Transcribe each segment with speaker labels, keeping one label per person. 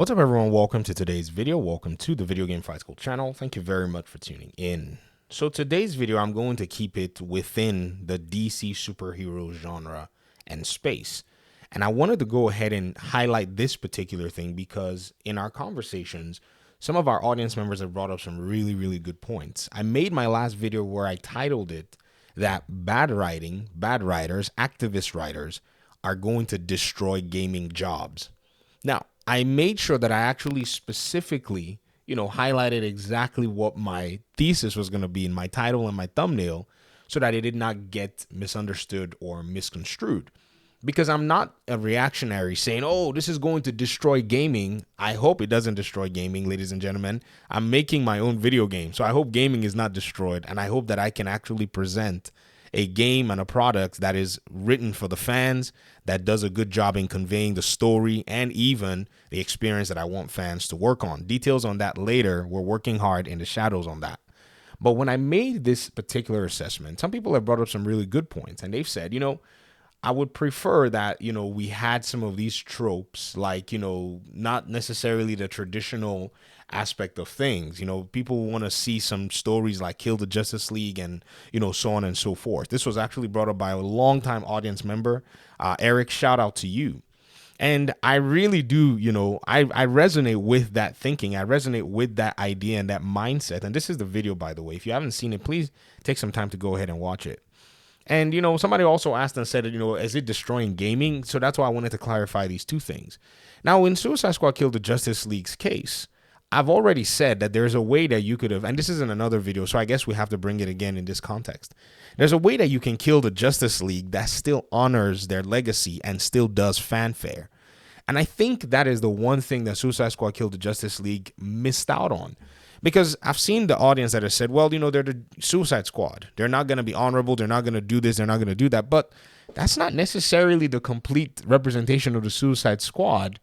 Speaker 1: What's up, everyone? Welcome to today's video. Welcome to the Video Game Fight School channel. Thank you very much for tuning in. So today's video, I'm going to keep it within the DC superhero genre and space. And I wanted to go ahead and highlight this particular thing because in our conversations, some of our audience members have brought up some really good points. I made my last video where I titled it that bad writers, activist writers are going to destroy gaming jobs. Now, I made sure that I actually specifically, highlighted exactly what my thesis was going to be in my title and my thumbnail so that it did not get misunderstood or misconstrued. Because I'm not a reactionary saying, oh, this is going to destroy gaming. I hope it doesn't destroy gaming, ladies and gentlemen. I'm making my own video game. So I hope gaming is not destroyed. And I hope that I can actually present a game and a product that is written for the fans, that does a good job in conveying the story and even the experience that I want fans to work on. Details on that later. We're working hard in the shadows on that. But when I made this particular assessment, some people have brought up some really good points, and they've said, I would prefer that, we had some of these tropes, like, not necessarily the traditional aspect of things. People want to see some stories like Kill the Justice League and, so on and so forth. This was actually brought up by a longtime audience member. Eric, shout out to you. And I really do, I resonate with that thinking. I resonate with that idea and that mindset. And this is the video, by the way. If you haven't seen it, please take some time to go ahead and watch it. And, somebody also asked and said, is it destroying gaming? So that's why I wanted to clarify these two things. Now, in Suicide Squad Kill the Justice League's case, I've already said that there's a way that you could have, and this isn't another video, so I guess we have to bring it again in this context. There's a way that you can kill the Justice League that still honors their legacy and still does fanfare. And I think that is the one thing that Suicide Squad Kill the Justice League missed out on. Because I've seen the audience that have said, well, they're the Suicide Squad. They're not going to be honorable. They're not going to do this. They're not going to do that. But that's not necessarily the complete representation of the Suicide Squad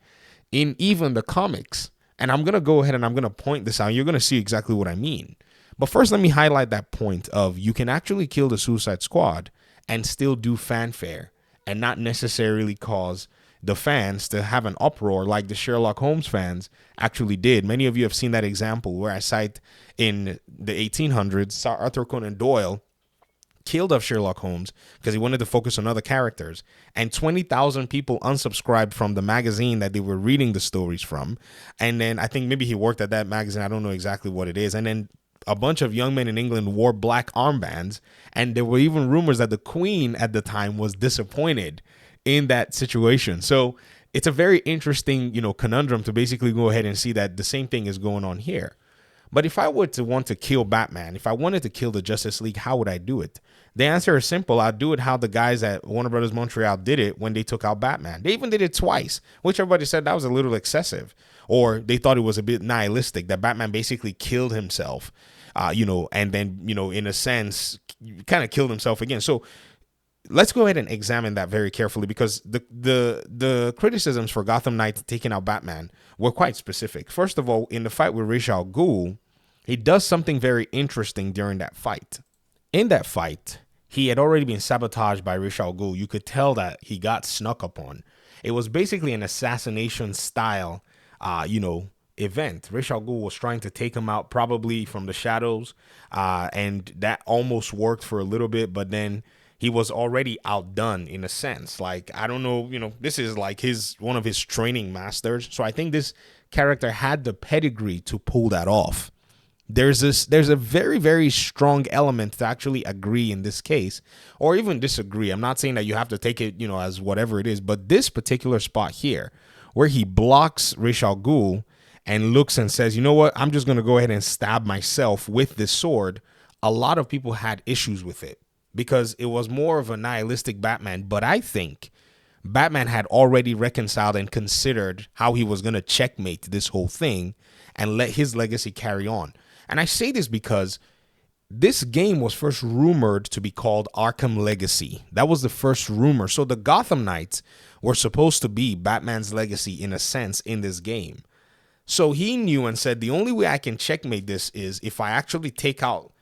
Speaker 1: in even the comics. And I'm going to go ahead and I'm going to point this out. You're going to see exactly what I mean. But first, let me highlight that point of you can actually kill the Suicide Squad and still do fanfare and not necessarily cause the fans to have an uproar like the Sherlock Holmes fans actually did. Many of you have seen that example where I cite in the 1800s, Sir Arthur Conan Doyle killed off Sherlock Holmes because he wanted to focus on other characters, and 20,000 people unsubscribed from the magazine that they were reading the stories from. And then I think maybe he worked at that magazine. I don't know exactly what it is. And then a bunch of young men in England wore black armbands, and there were even rumors that the Queen at the time was disappointed in that situation. So it's a very interesting, conundrum to basically go ahead and see that the same thing is going on here. But if I were to want to kill Batman, if I wanted to kill the Justice League, how would I do it? The answer is simple. I'd do it how the guys at Warner Brothers Montreal did it when they took out Batman. They even did it twice, which everybody said that was a little excessive, or they thought it was a bit nihilistic, that Batman basically killed himself, and then, in a sense, kind of killed himself again. So let's go ahead and examine that very carefully, because the criticisms for Gotham Knight taking out Batman were quite specific. First of all, in the fight with Ra's al Ghul, he does something very interesting during that fight. In that fight, he had already been sabotaged by Ra's al Ghul. You could tell that he got snuck upon. It was basically an assassination style, event. Ra's al Ghul was trying to take him out probably from the shadows, and that almost worked for a little bit, but then he was already outdone in a sense. Like, I don't know, this is like one of his training masters. So I think this character had the pedigree to pull that off. There's a very strong element to actually agree in this case, or even disagree. I'm not saying that you have to take it, as whatever it is, but this particular spot here where he blocks Ra's al Ghul and looks and says, you know what, I'm just going to go ahead and stab myself with this sword. A lot of people had issues with it, because it was more of a nihilistic Batman. But I think Batman had already reconciled and considered how he was going to checkmate this whole thing and let his legacy carry on. And I say this because this game was first rumored to be called Arkham Legacy. That was the first rumor. So the Gotham Knights were supposed to be Batman's legacy in a sense in this game. So he knew and said, the only way I can checkmate this is if I actually take out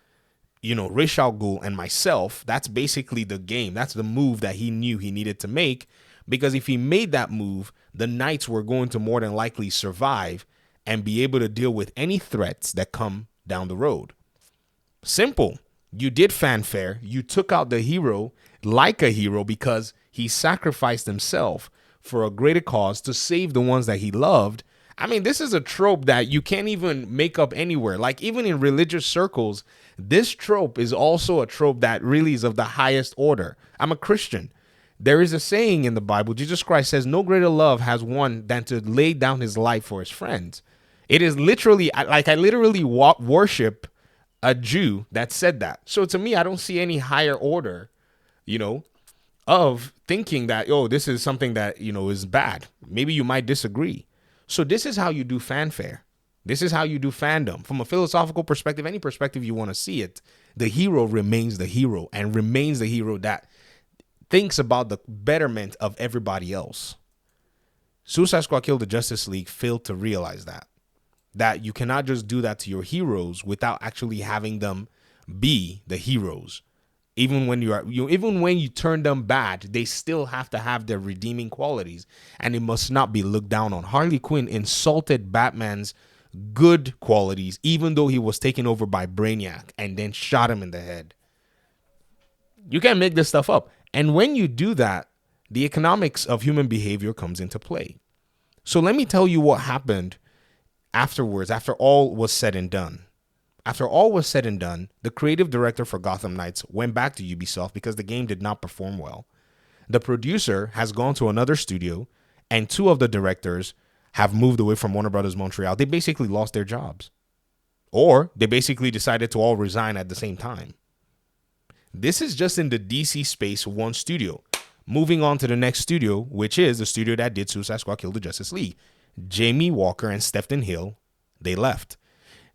Speaker 1: Ra's al Ghul and myself. That's basically the game. That's the move that he knew he needed to make. Because if he made that move, the Knights were going to more than likely survive and be able to deal with any threats that come down the road. Simple. You did fanfare. You took out the hero like a hero because he sacrificed himself for a greater cause to save the ones that he loved. I mean, this is a trope that you can't even make up anywhere. Like, even in religious circles, this trope is also a trope that really is of the highest order. I'm a Christian. There is a saying in the Bible, Jesus Christ says, no greater love has one than to lay down his life for his friends. It is literally, like, I literally worship a Jew that said that. So to me, I don't see any higher order, of thinking that, this is something that, is bad. Maybe you might disagree. So this is how you do fanfare. This is how you do fandom. From a philosophical perspective, any perspective you want to see it, the hero remains the hero and remains the hero that thinks about the betterment of everybody else. Suicide Squad Kill the Justice League failed to realize that you cannot just do that to your heroes without actually having them be the heroes. Even when you turn them bad, they still have to have their redeeming qualities, and it must not be looked down on. Harley Quinn insulted Batman's good qualities, even though he was taken over by Brainiac and then shot him in the head. You can't make this stuff up. And when you do that, the economics of human behavior comes into play. So let me tell you what happened afterwards, after all was said and done. After all was said and done, the creative director for Gotham Knights went back to Ubisoft because the game did not perform well. The producer has gone to another studio, and two of the directors have moved away from Warner Brothers Montreal. They basically lost their jobs. Or they basically decided to all resign at the same time. This is just in the DC space, one studio. Moving on to the next studio, which is the studio that did Suicide Squad Kill the Justice League. Jamie Walker and Stephen Hill, they left.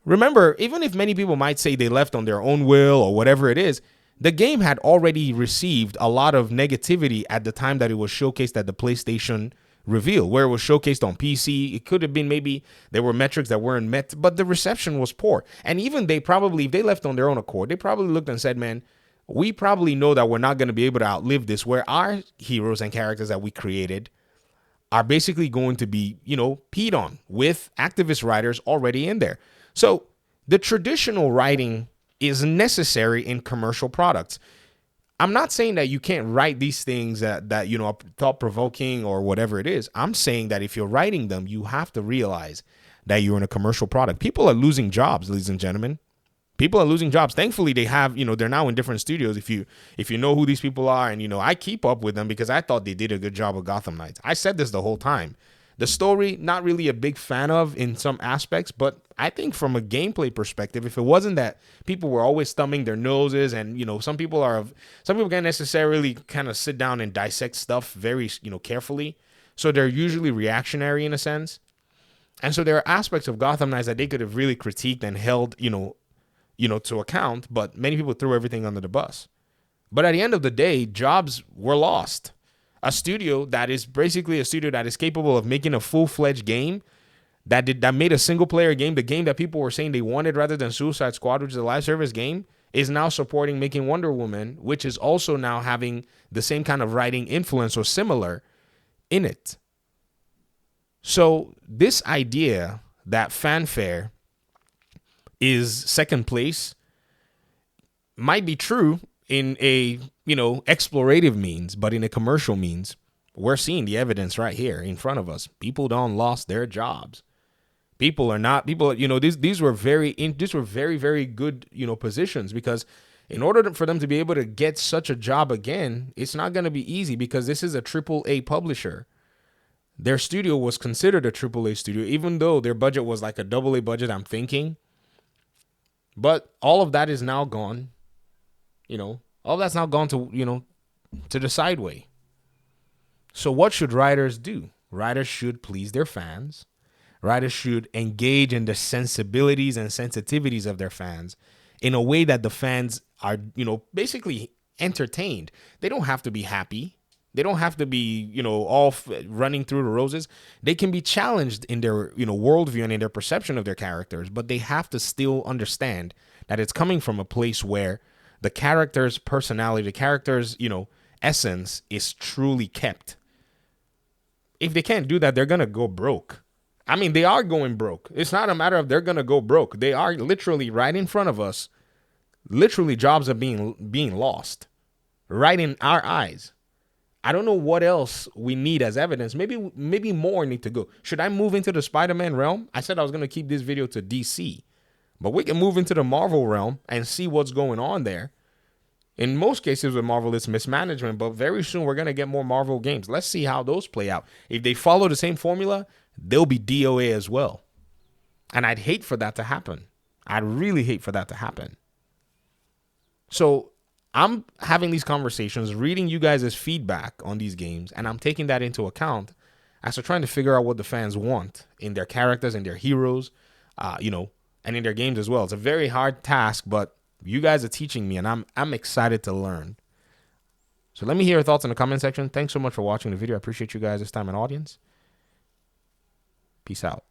Speaker 1: Remember, even if many people might say they left on their own will or whatever it is, the game had already received a lot of negativity at the time that it was showcased at the PlayStation reveal, where it was showcased on PC. It could have been maybe there were metrics that weren't met, but the reception was poor. And even if they left on their own accord, they probably looked and said, man, we probably know that we're not going to be able to outlive this, where our heroes and characters that we created are basically going to be, peed on with activist writers already in there. So the traditional writing is necessary in commercial products. I'm not saying that you can't write these things that are thought-provoking or whatever it is. I'm saying that if you're writing them, you have to realize that you're in a commercial product. People are losing jobs, ladies and gentlemen. People are losing jobs. Thankfully, they have, they're now in different studios. If you know who these people are, and, I keep up with them because I thought they did a good job with Gotham Knights. I said this the whole time. The story, not really a big fan of in some aspects, but I think from a gameplay perspective, if it wasn't that people were always thumbing their noses and, some people can't necessarily kind of sit down and dissect stuff very, carefully. So they're usually reactionary in a sense. And so there are aspects of Gotham Knights that they could have really critiqued and held, to account, but many people threw everything under the bus. But at the end of the day, jobs were lost. A studio that is basically a studio that is capable of making a full-fledged game that made a single-player game, the game that people were saying they wanted rather than Suicide Squad, which is a live service game, is now supporting making Wonder Woman, which is also now having the same kind of writing influence or similar in it. So this idea that fanfare is second place might be true in a, explorative means, but in a commercial means, we're seeing the evidence right here in front of us. People don't lost their jobs. These were very, very good, positions, because in order for them to be able to get such a job again, it's not going to be easy because this is a AAA publisher. Their studio was considered a AAA studio, even though their budget was like a AA budget, I'm thinking. But all of that is now gone. All that's now gone to, to the sideway. So what should writers do? Writers should please their fans. Writers should engage in the sensibilities and sensitivities of their fans in a way that the fans are, basically entertained. They don't have to be happy. They don't have to be, all running through the roses. They can be challenged in their, worldview and in their perception of their characters, but they have to still understand that it's coming from a place where the character's personality, the character's, essence is truly kept. if they can't do that, they're going to go broke. I mean, they are going broke. It's not a matter of they're going to go broke. They are literally right in front of us. Literally, jobs are being lost right in our eyes. I don't know what else we need as evidence. Maybe more need to go. Should I move into the Spider-Man realm? I said I was going to keep this video to DC. But we can move into the Marvel realm and see what's going on there. In most cases with Marvel, it's mismanagement, but very soon we're going to get more Marvel games. Let's see how those play out. If they follow the same formula, they'll be DOA as well. And I'd hate for that to happen. I'd really hate for that to happen. So I'm having these conversations, reading you guys' feedback on these games, and I'm taking that into account as to trying to figure out what the fans want in their characters and their heroes, and in their games as well. It's a very hard task, but you guys are teaching me, and I'm excited to learn. So let me hear your thoughts in the comment section. Thanks so much for watching the video. I appreciate you guys' time and audience. Peace out.